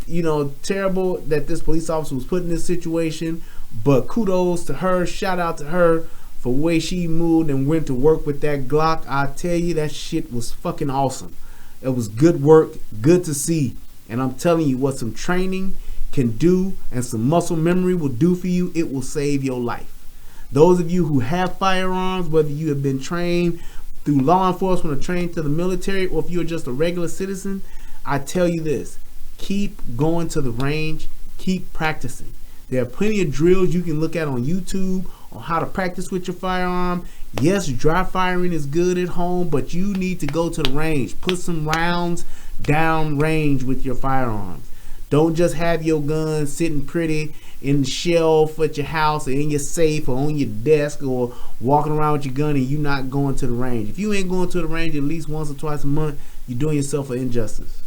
Speaker 1: terrible that this police officer was put in this situation. But kudos to her. Shout out to her for the way she moved and went to work with that Glock. I tell you, that shit was fucking awesome. It was good work, good to see. And I'm telling you, what some training can do and some muscle memory will do for you, it will save your life. Those of you who have firearms, whether you have been trained through law enforcement or trained to the military, or if you're just a regular citizen, I tell you this, keep going to the range, keep practicing. There are plenty of drills you can look at on YouTube on how to practice with your firearm. Yes, dry firing is good at home, but you need to go to the range. Put some rounds down range with your firearms. Don't just have your gun sitting pretty in the shelf at your house or in your safe or on your desk or walking around with your gun and you not going to the range. If you ain't going to the range at least once or twice a month, you're doing yourself an injustice.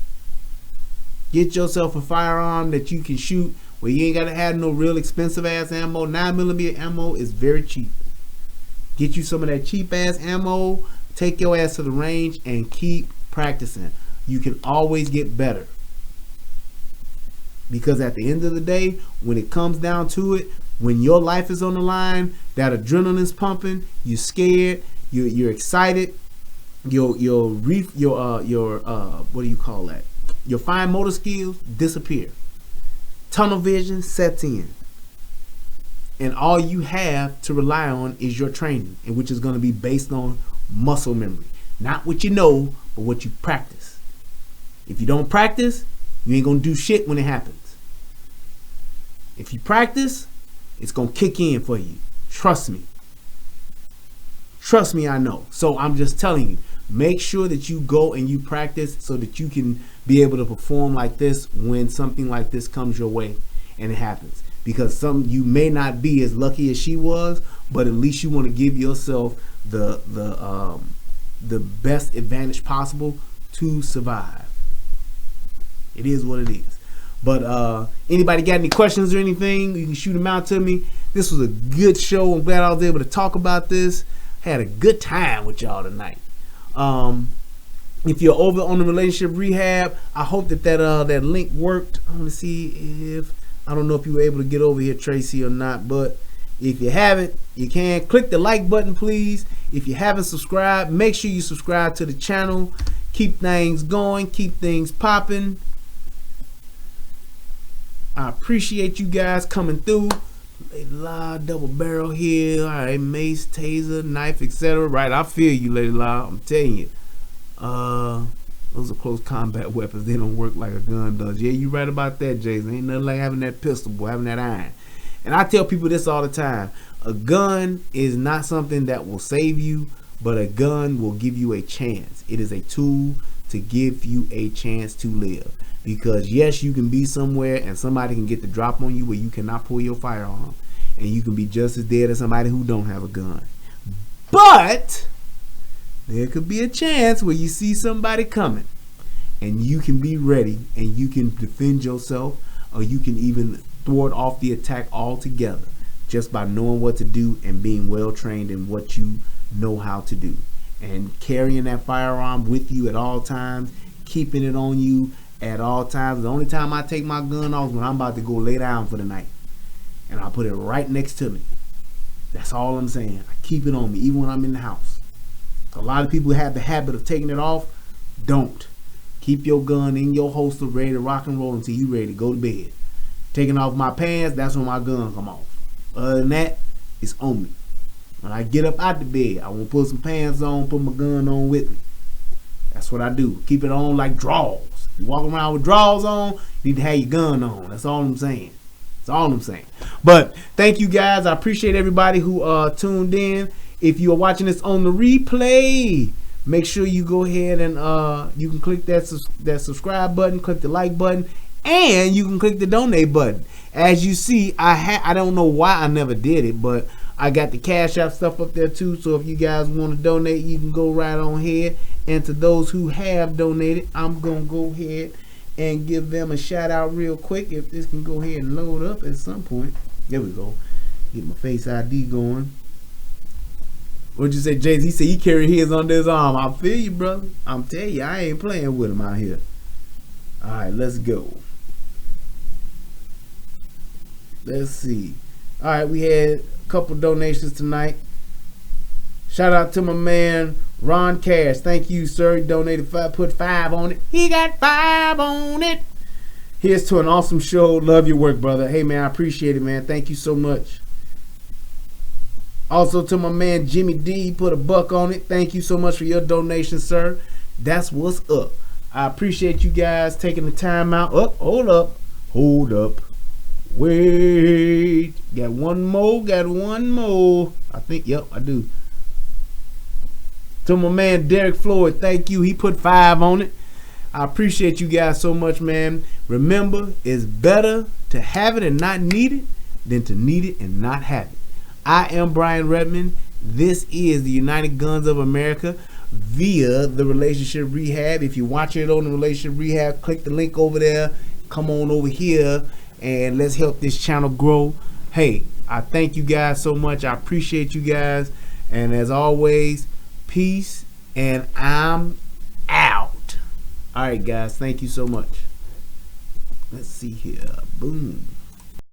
Speaker 1: Get yourself a firearm that you can shoot where you ain't got to have no real expensive ass ammo. 9mm ammo is very cheap. Get you some of that cheap ass ammo, take your ass to the range and keep practicing. You can always get better. Because at the end of the day, when it comes down to it, when your life is on the line, that adrenaline's pumping, you're scared, you're excited, your what do you call that? Your fine motor skills disappear. Tunnel vision sets in. And all you have to rely on is your training, and which is going to be based on muscle memory. Not what you know, but what you practice. If you don't practice, you ain't going to do shit when it happens. If you practice, it's going to kick in for you. Trust me. Trust me, I know. So I'm just telling you, make sure that you go and you practice so that you can be able to perform like this when something like this comes your way and it happens. Because you may not be as lucky as she was, but at least you want to give yourself the best advantage possible to survive. It is what it is. But anybody got any questions or anything, you can shoot them out to me. This was a good show. I'm glad I was able to talk about this. Had a good time with y'all tonight. If you're over on the relationship rehab, I hope that link worked. I want to see if, I don't know if you were able to get over here, Tracy, or not, but if you haven't, you can click the like button, please. If you haven't subscribed, make sure you subscribe to the channel. Keep things going, keep things popping. I appreciate you guys coming through. Lady La, double barrel here. All right, mace, taser, knife, etc. Right, I feel you, Lady La. I'm telling you. Those are close combat weapons. They don't work like a gun does. Yeah, you right about that, Jason. Ain't nothing like having that pistol, boy, having that iron. And I tell people this all the time. A gun is not something that will save you, but a gun will give you a chance. It is a tool to give you a chance to live. Because yes, you can be somewhere and somebody can get the drop on you where you cannot pull your firearm, and you can be just as dead as somebody who don't have a gun. But there could be a chance where you see somebody coming and you can be ready and you can defend yourself, or you can even thwart off the attack altogether just by knowing what to do and being well trained in what you know how to do, and carrying that firearm with you at all times, keeping it on you at all times. The only time I take my gun off is when I'm about to go lay down for the night, and I put it right next to me. That's all I'm saying. I keep it on me even when I'm in the house. A lot of people have the habit of taking it off. Don't. Keep your gun in your holster, ready to rock and roll until you ready to go to bed. Taking off my pants, that's when my gun come off. Other than that, it's on me. When I get up out the bed, I want to put some pants on, put my gun on with me. That's what I do. Keep it on like drawers. You walk around with drawers on, you need to have your gun on. That's all I'm saying. That's all I'm saying. But thank you guys. I appreciate everybody who tuned in. If you are watching this on the replay, make sure you go ahead and you can click that subscribe button, click the like button, and you can click the donate button. As you see, I don't know why I never did it, but I got the Cash App stuff up there too. So if you guys want to donate, you can go right on ahead. And to those who have donated, I'm gonna go ahead and give them a shout out real quick. If this can go ahead and load up at some point. There we go. Get my Face ID going. What'd you say, Jay-Z? He said he carried his under his arm. I feel you, brother. I'm telling you, I ain't playing with him out here. All right, let's go. Let's see. All right, we had a couple donations tonight. Shout out to my man Ron Cash. Thank you, sir. He donated 5, put 5 on it. He got 5 on it. Here's to an awesome show. Love your work, brother. Hey, man, I appreciate it, man. Thank you so much. Also to my man Jimmy D, he put $1 on it. Thank you so much for your donation, sir. That's what's up. I appreciate you guys taking the time out. Hold up. Wait. Got one more. I think, yep, I do. To my man Derek Floyd, thank you. He put 5 on it. I appreciate you guys so much, man. Remember, it's better to have it and not need it than to need it and not have it. I am Brian Redmond. This is the United Guns of America via the Relationship Rehab. If you're watching it on the Relationship Rehab, click the link over there. Come on over here and let's help this channel grow. Hey, I thank you guys so much. I appreciate you guys. And as always, peace, and I'm out. All right, guys. Thank you so much. Let's see here. Boom.